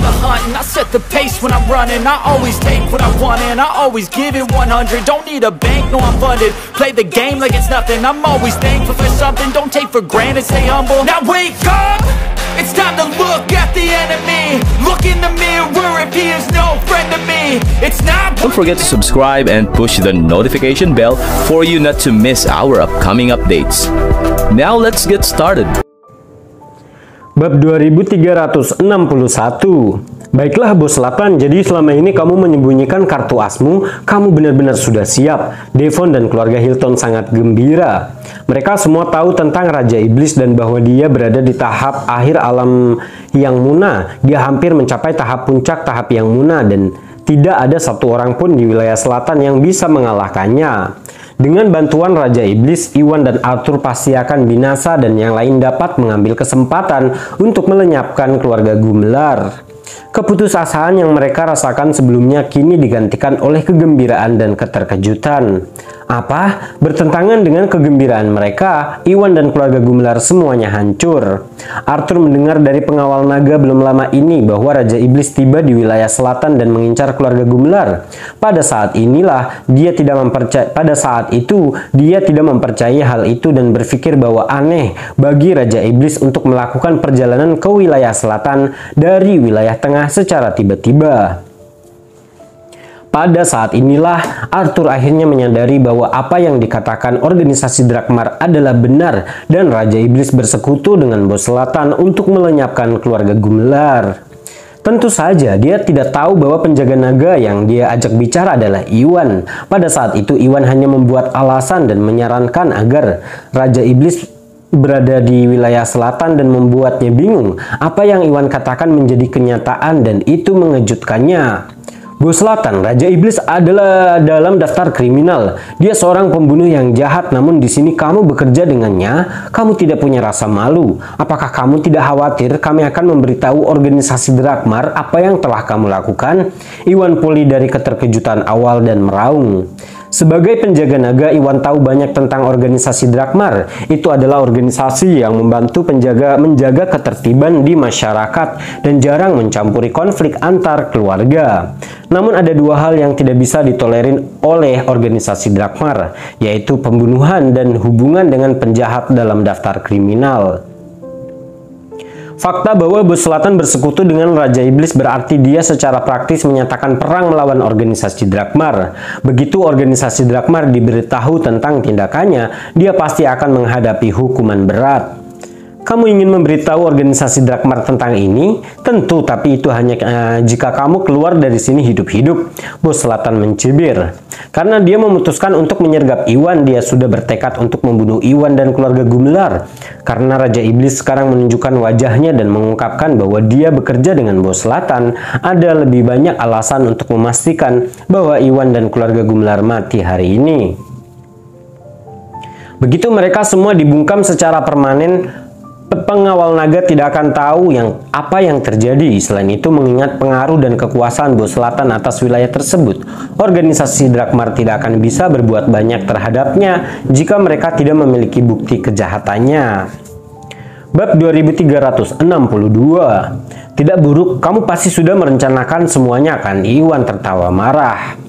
the hunt and I set the pace when I'm running. I always take what I want and I always give it 100. Don't need a bank, no I'm funded. Play the game like it's nothing. I'm always thankful for something. Don't take for granted, stay humble. Now wake up, it's time to look at the enemy. Look in the mirror if he is no friend to me. It's not. Don't forget to subscribe and push the notification bell for you not to miss our upcoming updates. Now let's get started. Bab 2361. Baiklah Bos Selatan, jadi selama ini kamu menyembunyikan kartu asmu, kamu benar-benar sudah siap. Devon dan keluarga Hilton sangat gembira. Mereka semua tahu tentang Raja Iblis dan bahwa dia berada di tahap akhir alam yang munah. Dia hampir mencapai tahap puncak tahap yang munah dan tidak ada satu orang pun di wilayah selatan yang bisa mengalahkannya. Dengan bantuan Raja Iblis, Iwan dan Arthur pasti akan binasa dan yang lain dapat mengambil kesempatan untuk melenyapkan keluarga Gumelar. Keputusasaan yang mereka rasakan sebelumnya kini digantikan oleh kegembiraan dan keterkejutan. Apa? Bertentangan dengan kegembiraan mereka, Iwan dan keluarga Gumelar semuanya hancur. Arthur mendengar dari pengawal naga belum lama ini bahwa Raja Iblis tiba di wilayah selatan dan mengincar keluarga Gumelar. Pada saat itu dia tidak mempercayai hal itu dan berpikir bahwa aneh bagi Raja Iblis untuk melakukan perjalanan ke wilayah selatan dari wilayah tengah secara tiba-tiba. Pada saat inilah Arthur akhirnya menyadari bahwa apa yang dikatakan organisasi Drakmar adalah benar dan Raja Iblis bersekutu dengan Bos Selatan untuk melenyapkan keluarga Gumelar. Tentu saja dia tidak tahu bahwa penjaga naga yang dia ajak bicara adalah Iwan. Pada saat itu Iwan hanya membuat alasan dan menyarankan agar Raja Iblis berada di wilayah selatan dan membuatnya bingung. Apa yang Iwan katakan menjadi kenyataan dan itu mengejutkannya. Bos Selatan, Raja Iblis adalah dalam daftar kriminal. Dia seorang pembunuh yang jahat, namun di sini kamu bekerja dengannya. Kamu tidak punya rasa malu. Apakah kamu tidak khawatir kami akan memberitahu organisasi Drakmar apa yang telah kamu lakukan? Iwan pulih dari keterkejutan awal dan meraung. Sebagai penjaga naga, Iwan tahu banyak tentang organisasi Drakmar. Itu adalah organisasi yang membantu menjaga ketertiban di masyarakat dan jarang mencampuri konflik antar keluarga. Namun ada dua hal yang tidak bisa ditolerin oleh organisasi Drakmar, yaitu pembunuhan dan hubungan dengan penjahat dalam daftar kriminal. Fakta bahwa Bos Selatan bersekutu dengan Raja Iblis berarti dia secara praktis menyatakan perang melawan organisasi Drakmar. Begitu organisasi Drakmar diberitahu tentang tindakannya, dia pasti akan menghadapi hukuman berat. Kamu ingin memberitahu organisasi Drakmar tentang ini? Tentu, tapi itu hanya jika kamu keluar dari sini hidup-hidup. Bos Selatan mencibir. Karena dia memutuskan untuk menyergap Iwan, dia sudah bertekad untuk membunuh Iwan dan keluarga Gumelar. Karena Raja Iblis sekarang menunjukkan wajahnya dan mengungkapkan bahwa dia bekerja dengan Bos Selatan, ada lebih banyak alasan untuk memastikan bahwa Iwan dan keluarga Gumelar mati hari ini. Begitu mereka semua dibungkam secara permanen, pengawal naga tidak akan tahu apa yang terjadi. Selain itu, mengingat pengaruh dan kekuasaan Bos Selatan atas wilayah tersebut, organisasi Drakmar tidak akan bisa berbuat banyak terhadapnya jika mereka tidak memiliki bukti kejahatannya. Bab 2362. Tidak buruk, kamu pasti sudah merencanakan semuanya kan? Iwan tertawa marah.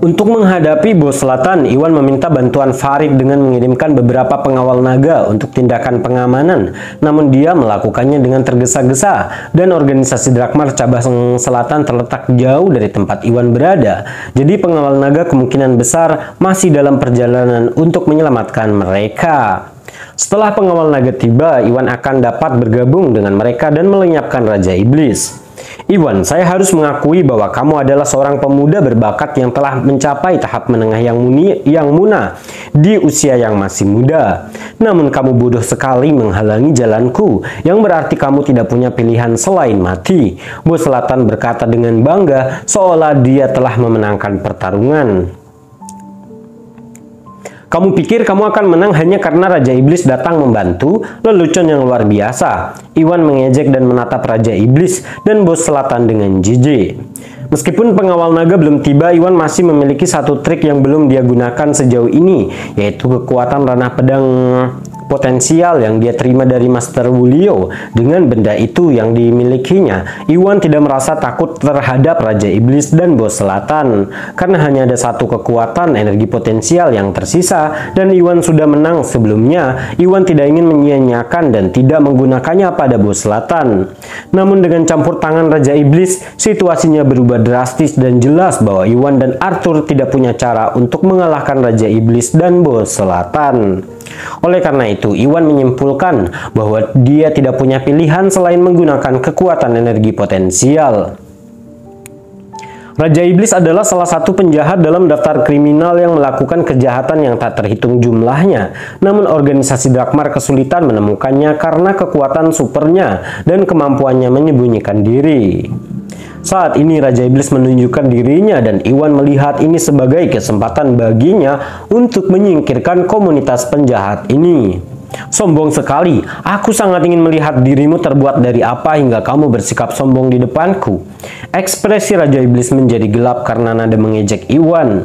Untuk menghadapi Bos Selatan, Iwan meminta bantuan Farid dengan mengirimkan beberapa pengawal naga untuk tindakan pengamanan. Namun dia melakukannya dengan tergesa-gesa dan organisasi Drakmar cabang selatan terletak jauh dari tempat Iwan berada. Jadi pengawal naga kemungkinan besar masih dalam perjalanan untuk menyelamatkan mereka. Setelah pengawal naga tiba, Iwan akan dapat bergabung dengan mereka dan melenyapkan Raja Iblis. Iwan, saya harus mengakui bahwa kamu adalah seorang pemuda berbakat yang telah mencapai tahap menengah yang munah di usia yang masih muda. Namun kamu bodoh sekali menghalangi jalanku, yang berarti kamu tidak punya pilihan selain mati. Bos Selatan berkata dengan bangga, seolah dia telah memenangkan pertarungan. Kamu pikir kamu akan menang hanya karena Raja Iblis datang membantu? Lelucon yang luar biasa. Iwan mengejek dan menatap Raja Iblis dan Bos Selatan dengan jijik. Meskipun pengawal naga belum tiba, Iwan masih memiliki satu trik yang belum dia gunakan sejauh ini, yaitu kekuatan ranah pedang potensial yang dia terima dari Master Wulio. Dengan benda itu yang dimilikinya, Iwan tidak merasa takut terhadap Raja Iblis dan Bos Selatan, karena hanya ada satu kekuatan energi potensial yang tersisa, dan Iwan sudah menang sebelumnya. Iwan tidak ingin menyia-nyiakan dan tidak menggunakannya pada Bos Selatan. Namun dengan campur tangan Raja Iblis, situasinya berubah drastis dan jelas bahwa Iwan dan Arthur tidak punya cara untuk mengalahkan Raja Iblis dan Bos Selatan. Oleh karena itu, Iwan menyimpulkan bahwa dia tidak punya pilihan selain menggunakan kekuatan energi potensial. Raja Iblis adalah salah satu penjahat dalam daftar kriminal yang melakukan kejahatan yang tak terhitung jumlahnya. Namun organisasi Drakmar kesulitan menemukannya karena kekuatan supernya dan kemampuannya menyembunyikan diri. Saat ini Raja Iblis menunjukkan dirinya dan Iwan melihat ini sebagai kesempatan baginya untuk menyingkirkan komunitas penjahat ini. Sombong sekali, aku sangat ingin melihat dirimu terbuat dari apa hingga kamu bersikap sombong di depanku. Ekspresi Raja Iblis menjadi gelap karena nada mengejek Iwan.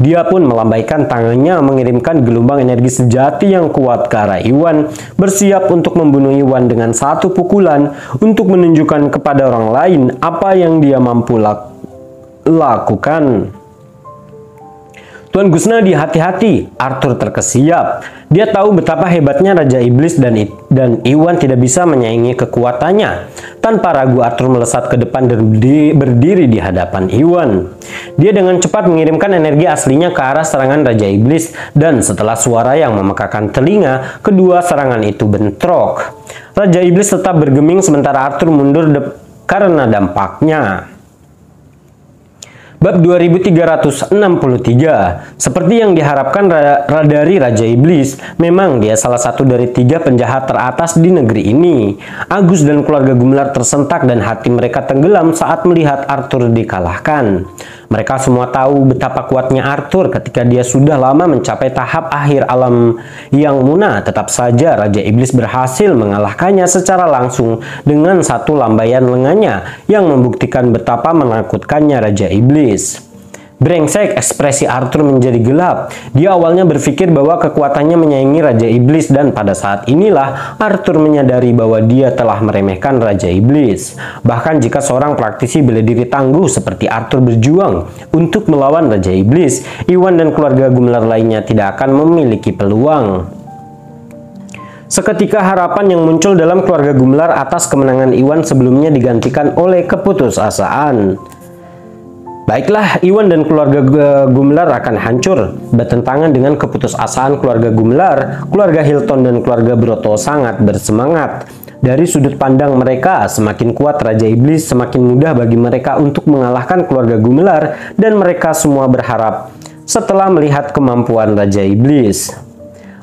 Dia pun melambaikan tangannya mengirimkan gelombang energi sejati yang kuat ke arah Iwan, bersiap untuk membunuh Iwan dengan satu pukulan untuk menunjukkan kepada orang lain apa yang dia mampu lakukan. Tuan Gusnadi, hati-hati, Arthur terkesiap. Dia tahu betapa hebatnya Raja Iblis dan Iwan tidak bisa menyaingi kekuatannya. Tanpa ragu Arthur melesat ke depan dan berdiri di hadapan Iwan. Dia dengan cepat mengirimkan energi aslinya ke arah serangan Raja Iblis, dan setelah suara yang memekakan telinga, kedua serangan itu bentrok. Raja Iblis tetap bergeming sementara Arthur mundur karena dampaknya. Bab 2363. Seperti yang diharapkan dari Raja Iblis, memang dia salah satu dari 3 penjahat teratas di negeri ini. Agus dan keluarga Gumelar tersentak dan hati mereka tenggelam saat melihat Arthur dikalahkan. Mereka semua tahu betapa kuatnya Arthur ketika dia sudah lama mencapai tahap akhir alam yang munah. Tetap saja Raja Iblis berhasil mengalahkannya secara langsung dengan satu lambaian lengannya yang membuktikan betapa menakutkannya Raja Iblis. Brengsek, ekspresi Arthur menjadi gelap. Dia awalnya berpikir bahwa kekuatannya menyaingi Raja Iblis, dan pada saat inilah Arthur menyadari bahwa dia telah meremehkan Raja Iblis. Bahkan jika seorang praktisi bela diri tangguh seperti Arthur berjuang untuk melawan Raja Iblis, Iwan dan keluarga Gumelar lainnya tidak akan memiliki peluang. Seketika harapan yang muncul dalam keluarga Gumelar atas kemenangan Iwan sebelumnya digantikan oleh keputusasaan. Baiklah, Iwan dan keluarga Gumelar akan hancur. Bertentangan dengan keputusasaan keluarga Gumelar, keluarga Hilton dan keluarga Broto sangat bersemangat. Dari sudut pandang mereka, semakin kuat Raja Iblis, semakin mudah bagi mereka untuk mengalahkan keluarga Gumelar, dan mereka semua berharap setelah melihat kemampuan Raja Iblis.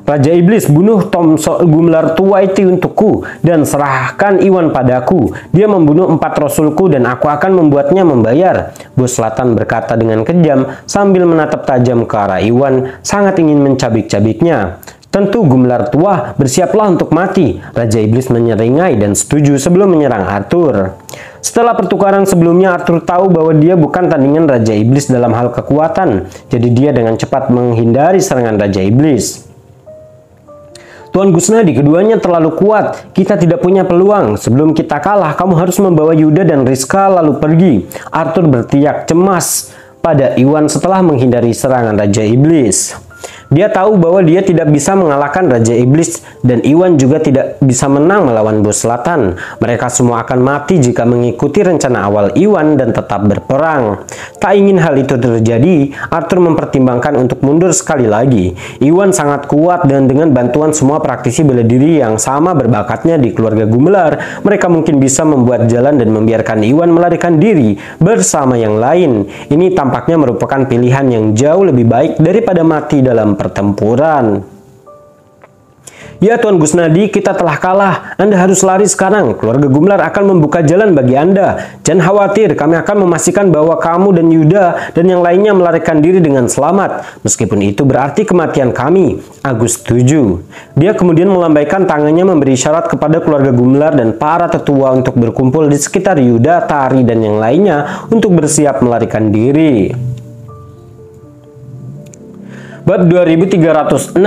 Raja Iblis, bunuh Tom Gumelar tua itu untukku dan serahkan Iwan padaku. Dia membunuh 4 rasulku dan aku akan membuatnya membayar. Bos Selatan berkata dengan kejam sambil menatap tajam ke arah Iwan, sangat ingin mencabik-cabiknya. Tentu Gumelar tua, bersiaplah untuk mati. Raja Iblis menyeringai dan setuju sebelum menyerang Arthur. Setelah pertukaran sebelumnya, Arthur tahu bahwa dia bukan tandingan Raja Iblis dalam hal kekuatan. Jadi dia dengan cepat menghindari serangan Raja Iblis. Tuan Gusnadi, keduanya terlalu kuat. Kita tidak punya peluang. Sebelum kita kalah, kamu harus membawa Yuda dan Rizka lalu pergi. Arthur berteriak cemas pada Iwan setelah menghindari serangan Raja Iblis. Dia tahu bahwa dia tidak bisa mengalahkan Raja Iblis dan Iwan juga tidak bisa menang melawan Bos Selatan. Mereka semua akan mati jika mengikuti rencana awal Iwan dan tetap berperang. Tak ingin hal itu terjadi, Arthur mempertimbangkan untuk mundur sekali lagi. Iwan sangat kuat dan dengan bantuan semua praktisi bela diri yang sama berbakatnya di keluarga Gumelar, mereka mungkin bisa membuat jalan dan membiarkan Iwan melarikan diri bersama yang lain. Ini tampaknya merupakan pilihan yang jauh lebih baik daripada mati dalam pertempuran. Ya Tuan Gusnadi, kita telah kalah. Anda harus lari sekarang. Keluarga Gumelar akan membuka jalan bagi Anda. Jangan khawatir, kami akan memastikan bahwa kamu dan Yuda dan yang lainnya melarikan diri dengan selamat. Meskipun itu berarti kematian kami. Agus setuju. Dia kemudian melambaikan tangannya memberi isyarat kepada keluarga Gumelar dan para tetua untuk berkumpul di sekitar Yuda, Tari, dan yang lainnya untuk bersiap melarikan diri. Bab 2364.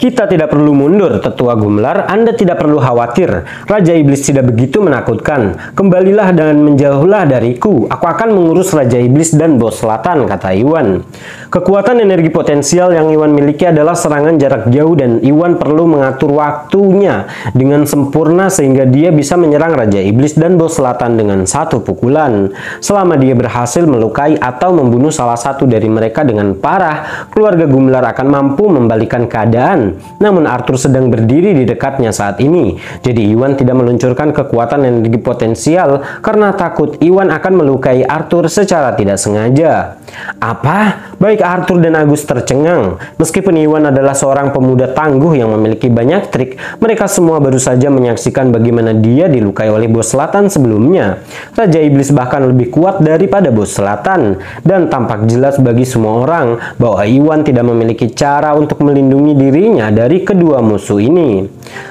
Kita tidak perlu mundur, Tetua Gumelar. Anda tidak perlu khawatir. Raja Iblis tidak begitu menakutkan. Kembalilah dan menjauhlah dariku. Aku akan mengurus Raja Iblis dan Bos Selatan, kata Iwan. Kekuatan energi potensial yang Iwan miliki adalah serangan jarak jauh dan Iwan perlu mengatur waktunya dengan sempurna sehingga dia bisa menyerang Raja Iblis dan Bos Selatan dengan satu pukulan. Selama dia berhasil melukai atau membunuh salah satu dari mereka dengan parah, keluarga Gumelar akan mampu membalikan keadaan. Namun Arthur sedang berdiri di dekatnya saat ini, jadi Iwan tidak meluncurkan kekuatan energi potensial karena takut Iwan akan melukai Arthur secara tidak sengaja. Apa? Baik Arthur dan Agus tercengang. Meskipun Iwan adalah seorang pemuda tangguh yang memiliki banyak trik, mereka semua baru saja menyaksikan bagaimana dia dilukai oleh Bos Selatan sebelumnya. Raja Iblis bahkan lebih kuat daripada Bos Selatan, dan tampak jelas bagi semua orang bahwa Iwan tidak memiliki cara untuk melindungi dirinya dari kedua musuh ini.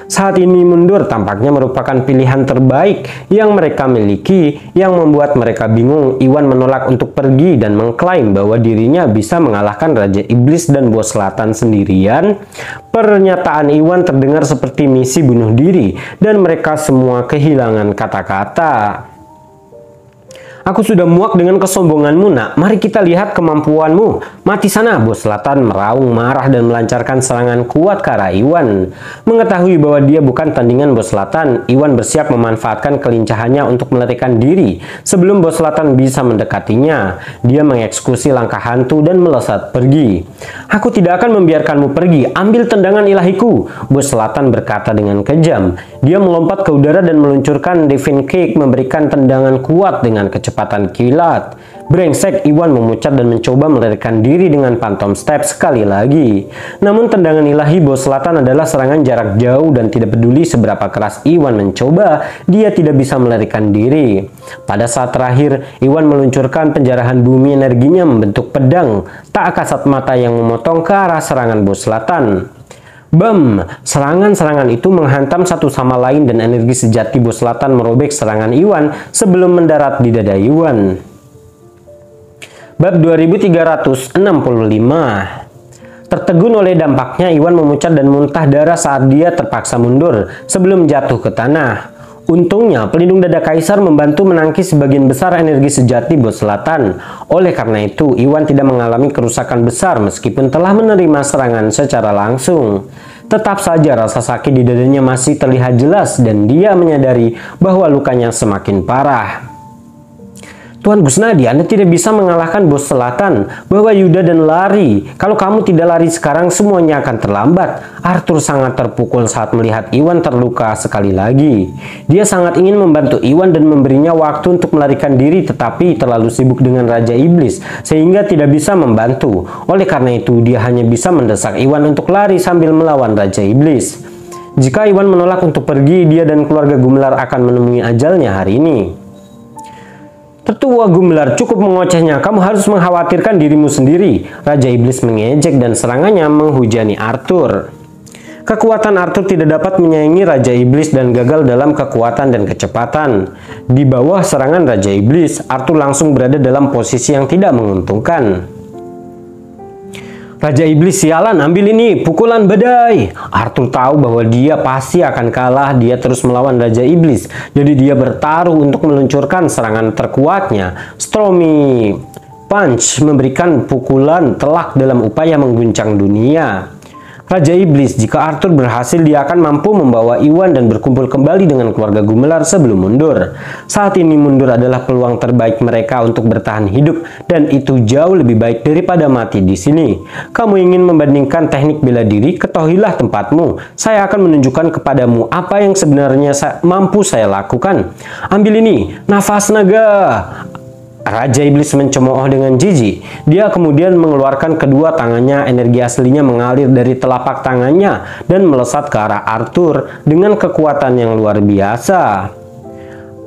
Saat ini mundur tampaknya merupakan pilihan terbaik yang mereka miliki, yang membuat mereka bingung. Iwan menolak untuk pergi dan mengklaim bahwa dirinya bisa mengalahkan Raja Iblis dan Bos Selatan sendirian. Pernyataan Iwan terdengar seperti misi bunuh diri dan mereka semua kehilangan kata-kata. Aku sudah muak dengan kesombonganmu, nak. Mari kita lihat kemampuanmu. Mati sana, Bos Selatan meraung marah dan melancarkan serangan kuat ke arah Iwan. Mengetahui bahwa dia bukan tandingan Bos Selatan, Iwan bersiap memanfaatkan kelincahannya untuk melarikan diri. Sebelum Bos Selatan bisa mendekatinya, dia mengeksekusi langkah hantu dan melesat pergi. Aku tidak akan membiarkanmu pergi. Ambil tendangan ilahiku, Bos Selatan berkata dengan kejam. Dia melompat ke udara dan meluncurkan Divine Kick, memberikan tendangan kuat dengan kecepatan kilat. Brengsek, Iwan memucat dan mencoba melarikan diri dengan Phantom Step sekali lagi. Namun tendangan ilahi Bos Selatan adalah serangan jarak jauh dan tidak peduli seberapa keras Iwan mencoba, dia tidak bisa melarikan diri. Pada saat terakhir, Iwan meluncurkan penjarahan bumi, energinya membentuk pedang tak kasat mata yang memotong ke arah serangan Bos Selatan. Bam! Serangan-serangan itu menghantam satu sama lain dan energi sejati Bos Selatan merobek serangan Iwan sebelum mendarat di dada Iwan. Bab 2365. Tertegun oleh dampaknya, Iwan memucat dan muntah darah saat dia terpaksa mundur sebelum jatuh ke tanah. Untungnya, pelindung dada kaisar membantu menangkis sebagian besar energi sejati Bos Selatan. Oleh karena itu, Iwan tidak mengalami kerusakan besar meskipun telah menerima serangan secara langsung. Tetap saja rasa sakit di dadanya masih terlihat jelas dan dia menyadari bahwa lukanya semakin parah. Tuan Gusnadi, Anda tidak bisa mengalahkan Bos Selatan. Bawa Yuda dan lari. Kalau kamu tidak lari sekarang, semuanya akan terlambat. Arthur sangat terpukul saat melihat Iwan terluka sekali lagi. Dia sangat ingin membantu Iwan dan memberinya waktu untuk melarikan diri, tetapi terlalu sibuk dengan Raja Iblis sehingga tidak bisa membantu. Oleh karena itu, dia hanya bisa mendesak Iwan untuk lari sambil melawan Raja Iblis. Jika Iwan menolak untuk pergi, dia dan keluarga Gumelar akan menemui ajalnya hari ini. Tetua Gumelar, cukup mengocehnya. Kamu harus mengkhawatirkan dirimu sendiri. Raja Iblis mengejek dan serangannya menghujani Arthur. Kekuatan Arthur tidak dapat menyaingi Raja Iblis dan gagal dalam kekuatan dan kecepatan. Di bawah serangan Raja Iblis, Arthur langsung berada dalam posisi yang tidak menguntungkan. Raja Iblis, sialan, ambil ini, pukulan badai. Arthur tahu bahwa dia pasti akan kalah. Dia terus melawan Raja Iblis, jadi dia bertaruh untuk meluncurkan serangan terkuatnya. Stormy Punch memberikan pukulan telak dalam upaya mengguncang dunia. Raja Iblis, jika Arthur berhasil, dia akan mampu membawa Iwan dan berkumpul kembali dengan keluarga Gumelar sebelum mundur. Saat ini mundur adalah peluang terbaik mereka untuk bertahan hidup, dan itu jauh lebih baik daripada mati di sini. Kamu ingin membandingkan teknik bela diri? Ketahuilah tempatmu. Saya akan menunjukkan kepadamu apa yang sebenarnya mampu saya lakukan. Ambil ini, nafas naga. Raja Iblis mencemooh dengan jijik. Dia kemudian mengeluarkan kedua tangannya. Energi aslinya mengalir dari telapak tangannya dan melesat ke arah Arthur dengan kekuatan yang luar biasa.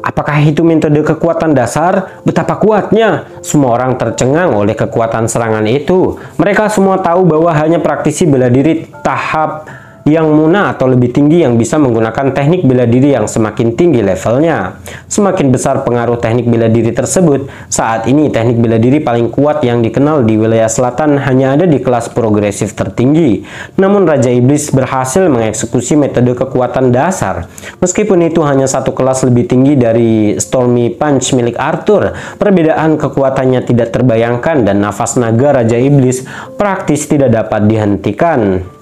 Apakah itu metode kekuatan dasar? Betapa kuatnya! Semua orang tercengang oleh kekuatan serangan itu. Mereka semua tahu bahwa hanya praktisi bela diri tahap yang muna atau lebih tinggi yang bisa menggunakan teknik bela diri yang semakin tinggi levelnya. Semakin besar pengaruh teknik bela diri tersebut, saat ini teknik bela diri paling kuat yang dikenal di wilayah selatan hanya ada di kelas progresif tertinggi. Namun Raja Iblis berhasil mengeksekusi metode kekuatan dasar. Meskipun itu hanya satu kelas lebih tinggi dari Stormy Punch milik Arthur, perbedaan kekuatannya tidak terbayangkan dan nafas naga Raja Iblis praktis tidak dapat dihentikan.